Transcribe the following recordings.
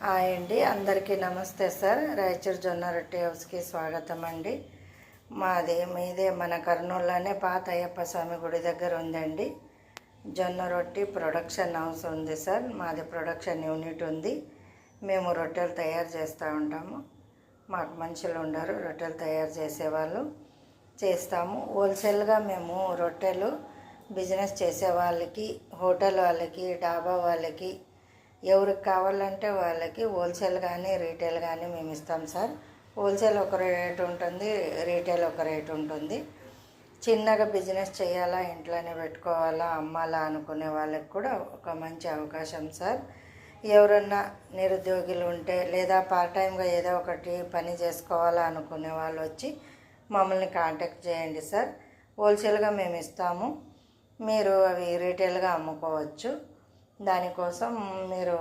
Hi అండి, అందరికీ నమస్తే సార్. రాయచూర్ జొన్న రొట్టె హౌస్కి స్వాగతం అండి. మీదే మన కర్నూలులోనే పాత అయ్యప్ప స్వామి గుడి దగ్గర ఉందండి జొన్న రొట్టె ప్రొడక్షన్ హౌస్ ఉంది సార్. మాది ప్రొడక్షన్ యూనిట్ ఉంది. మేము రొట్టెలు తయారు చేస్తూ ఉంటాము. మాకు మనుషులు ఉండరు, రొట్టెలు తయారు చేసేవాళ్ళు. చేస్తాము. హోల్సేల్గా మేము రొట్టెలు బిజినెస్ చేసే వాళ్ళకి, హోటల్ వాళ్ళకి, డాబా వాళ్ళకి, ఎవరికి కావాలంటే వాళ్ళకి హోల్సేల్ కానీ రీటైల్ కానీ మేము ఇస్తాం సార్. హోల్సేల్ ఒక రేట్ ఉంటుంది, రీటైల్ ఒక రేట్ ఉంటుంది. చిన్నగా బిజినెస్ చేయాలా, ఇంట్లోనే పెట్టుకోవాలా, అమ్మాలా అనుకునే వాళ్ళకి కూడా ఒక మంచి అవకాశం సార్. ఎవరన్నా నిరుద్యోగులు ఉంటే లేదా పార్ట్ టైంగా ఏదో ఒకటి పని చేసుకోవాలా అనుకునే వాళ్ళు వచ్చి మమ్మల్ని కాంటాక్ట్ చేయండి సార్. హోల్సేల్గా మేము ఇస్తాము. మీరు అవి రీటైల్గా అమ్ముకోవచ్చు. దానికోసం మీరు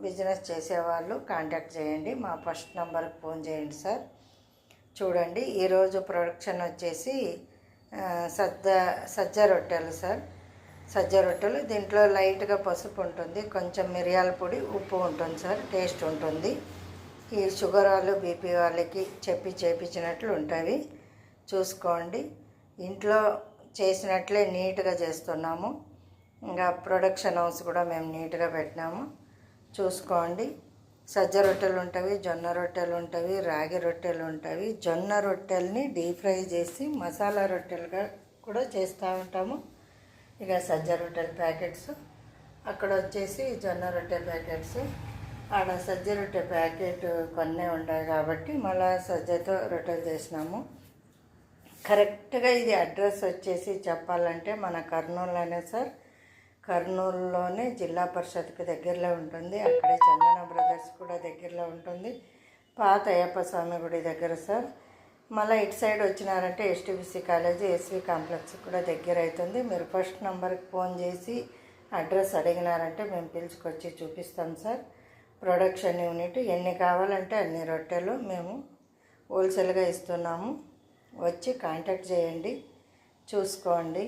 బిజినెస్ చేసేవాళ్ళు కాంటాక్ట్ చేయండి. మా ఫస్ట్ నెంబర్కి ఫోన్ చేయండి సార్. చూడండి, ఈరోజు ప్రొడక్షన్ వచ్చేసి సజ్జ రొట్టెలు సార్. సజ్జ రొట్టెలు, దీంట్లో లైట్గా పసుపు ఉంటుంది, కొంచెం మిరియాల పొడి, ఉప్పు ఉంటుంది సార్. టేస్ట్ ఉంటుంది. ఈ షుగర్ వాళ్ళు, బీపీ వాళ్ళకి చేపించినట్లు ఉంటుంది. చూసుకోండి, ఇంట్లో చేసినట్లే నీట్గా చేస్తున్నాము. ఇంకా ప్రొడక్షన్ హౌస్ కూడా మేము నీట్గా పెట్టినాము. చూసుకోండి, సజ్జ రొట్టెలు ఉంటాయి, జొన్న రొట్టెలు ఉంటాయి, రాగి రొట్టెలు ఉంటాయి. జొన్న రొట్టెల్ని డీప్ ఫ్రై చేసి మసాలా రొట్టెలుగా కూడా చేస్తూ ఉంటాము. ఇక సజ్జ రొట్టెల ప్యాకెట్స్, అక్కడ వచ్చేసి జొన్న రొట్టె ప్యాకెట్స్. ఆడ సజ్జ రొట్టె ప్యాకెట్ కొన్నే ఉంటాయి కాబట్టి మళ్ళీ సజ్జతో రొట్టెలు చేసినాము. కరెక్ట్గా ఇది అడ్రస్ వచ్చేసి చెప్పాలంటే మన కర్నూలులోనే సార్. కర్నూలులోనే జిల్లా పరిషత్కి దగ్గరలో ఉంటుంది. అక్కడే చందన బ్రదర్స్ కూడా దగ్గరలో ఉంటుంది. పాత అయ్యప్ప స్వామి గుడి దగ్గర సార్. మళ్ళీ ఇటు సైడ్ వచ్చినారంటే ఎస్టీబీసీ కాలేజీ, ఎస్వి కాంప్లెక్స్ కూడా దగ్గర అవుతుంది. మీరు ఫస్ట్ నెంబర్కి ఫోన్ చేసి అడ్రస్ అడిగినారంటే మేము పిలుచుకొచ్చి చూపిస్తాం సార్. ప్రొడక్షన్ యూనిట్ ఎన్ని కావాలంటే అన్ని రొట్టెలు మేము హోల్సేల్గా ఇస్తున్నాము. వచ్చి కాంటాక్ట్ చేయండి. చూసుకోండి,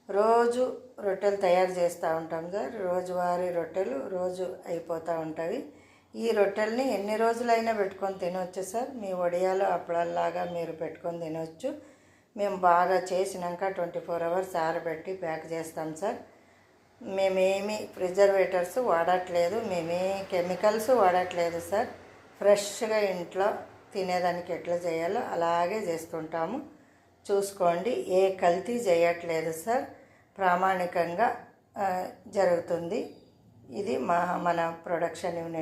రోజు రొట్టెలు తయారు చేస్తూ ఉంటాం సార్. రోజువారీ రొట్టెలు రోజు అయిపోతూ ఉంటాయి. ఈ రొట్టెల్ని ఎన్ని రోజులైనా పెట్టుకొని తినవచ్చు సార్. మీ వడియాలు అప్పుడల్లాగా మీరు పెట్టుకొని తినవచ్చు. మేము బాగా చేసినాక 24 hours ఆరబెట్టి ప్యాక్ చేస్తాం సార్. మేమేమి ప్రిజర్వేటర్స్ వాడట్లేదు, మేమే కెమికల్స్ వాడట్లేదు సార్. ఫ్రెష్గా ఇంట్లో తినేదానికి ఎట్లా చేయాలో అలాగే చేస్తుంటాము. చూసుకోండి, ఏ కల్తీ చేయట్లేదు సార్. ప్రామాణికంగా జరుగుతుంది. ఇది మన ప్రొడక్షన్ యూనిట్.